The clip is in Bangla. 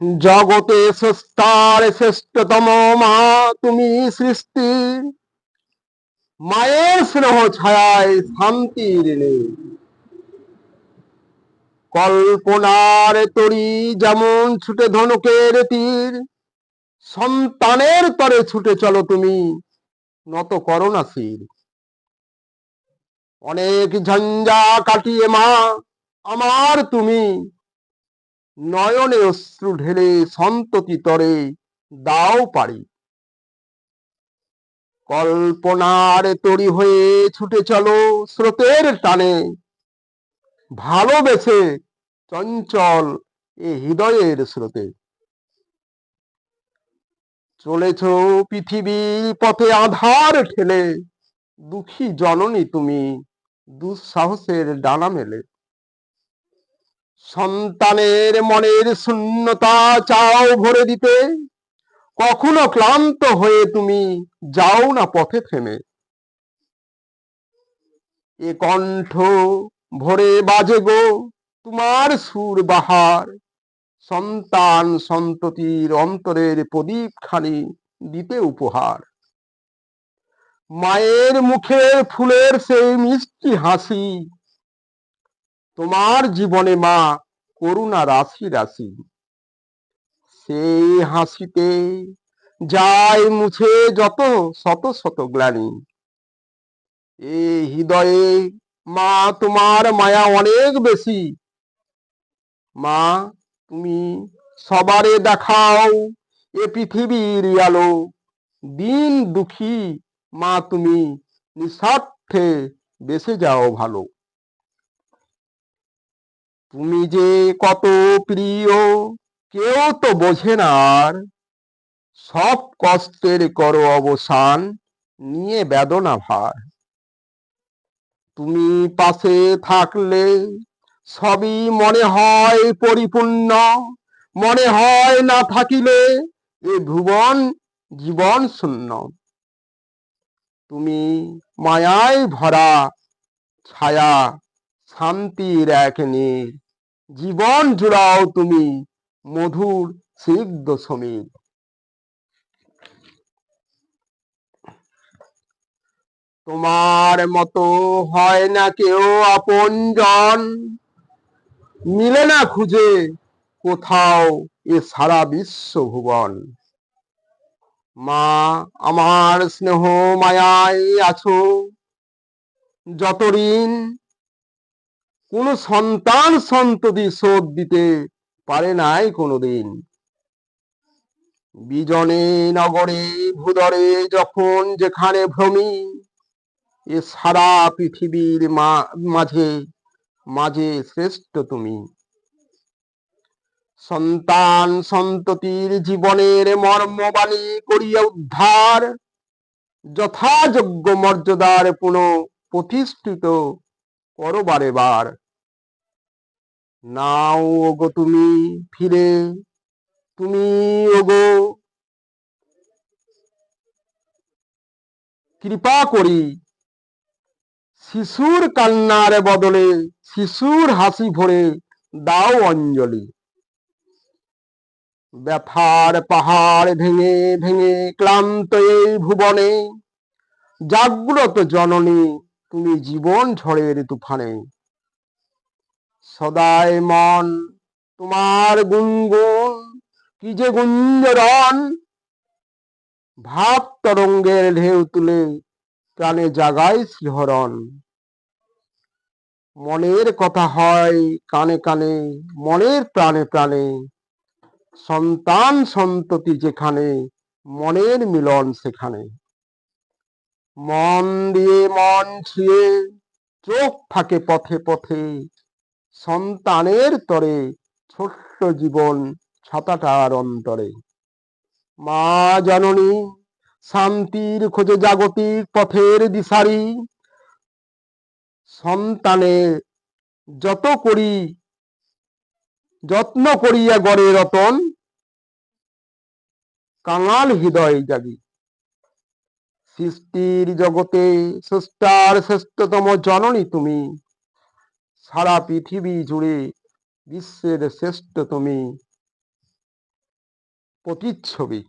জগতে স্রষ্টার শ্রেষ্ঠতম মা তুমি সৃষ্টি, মায়ের স্নেহ ছায়ায় শান্তির নেই। কল্পনার তরি যেমন ছুটে ধনুকের তীর, সন্তানের তরে ছুটে চলো তুমি, নত করো না শির। অনেক ঝঞ্ঝা কাটিয়ে মা আমার তুমি, নয়নে অশ্রু ঢেলে সন্ততি তরে দাও পারি। কল্পনার তরি হয়ে ছুটে চলো স্রোতের টানে, ভালোবেসে চঞ্চল এ হৃদয়ের স্রোতে। চলেছ পৃথিবীর পথে আধার ঠেলে, দুঃখী জননী তুমি দুঃসাহসের ডানা মেলে। সন্তানের মনের শূন্যতা চাও ভরে দিতে, কখনো ক্লান্ত হয়ে তুমি যাও না পথে থেমে। এ কণ্ঠ ভরে বাজে গো তোমার সুর বাহার, সন্তান সন্ততির অন্তরের প্রদীপ খানি দিতে উপহার। মায়ের মুখের ফুলের সেই মিষ্টি হাসি, তোমার জীবনে মা করুণা রাশি রাশি। সেই হাসিতে যায় মুছে যত শত শত গ্লানি। এ হৃদয়ে মা তোমার মায়া অনেক বেশি। মা তুমি সবারে দেখাও এ পৃথিবীর আলো, দিন দুঃখী মা তুমি নিঃস্বার্থে বেঁচে যাও ভালো। তুমি যে কত প্রিয় কেউ তো বোঝে না আর, সব কষ্টের করো অবসান নিয়ে বেদনা ভার। তুমি পাশে থাকলে সবই মনে হয় পরিপূর্ণ, মনে হয় না থাকিলে এ ভুবন জীবন শূন্য। তুমি মায়ায় ভরা ছায়া শান্তির এক নীড়, জীবন জুড়াও তুমি মধুর স্নিগ্ধ সমীর। তোমার মতো হয় না কেউ আপনজন, মিলে না খুঁজে কোথাও এ সারা বিশ্ব ভুবন। মা আমার স্নেহ মায়ায় আছো যত ঋণ, কোন সন্তান সন্ততি শোধ দিতে পারে নাই কোনোদিন। বিজনে নগরে ভূদরে যখন যেখানে ভ্রমি, এ সারা পৃথিবীর মাঝে মাঝে শ্রেষ্ঠ তুমি। সন্তান সন্ততির জীবনের মর্মবাণী করিয়া উদ্ধার, যথাযোগ্য মর্যাদার পুনঃ প্রতিষ্ঠিত করো বারে বার। নাও ওগো তুমি ফিরে, তুমি ওগো কৃপা করি, শিশুর কান্নার বদলে শিশুর হাসি ভরে দাও অঞ্জলি। ব্যথার পাহাড় ভেঙে ভেঙে ক্লান্ত এই ভুবনে, জাগ্রত জননী তুমি জীবন ঝড়ের তুফানে। সদাই মন তোমার গুনগুন কি যে গুঞ্জরণ, ভাব তরঙ্গের ঢেউ তুলে প্রাণে জাগায় শিহরণ। মনের কথা হয় কানে কানে, মনের প্রাণে প্রাণে, সন্তান সন্ততি যেখানে মনের মিলন সেখানে। মন দিয়ে মন ছুঁয়ে চোখ থাকে পথে পথে, সন্তানের তরে ছোট্ট জীবন ছাতাটার অন্তরে। মা জননী শান্তির খোঁজে জাগতিক পথের দিশারি, সন্তানের যত করি যত্ন করিয়া গড়ে রতন, কাঙাল হৃদয় জাগি। সৃষ্টির জগতে স্রষ্টার শ্রেষ্ঠতম জননী তুমি, সারা পৃথিবী জুড়ে বিশ্বের শ্রেষ্ঠ তুমি। প্রতিচ্ছবি।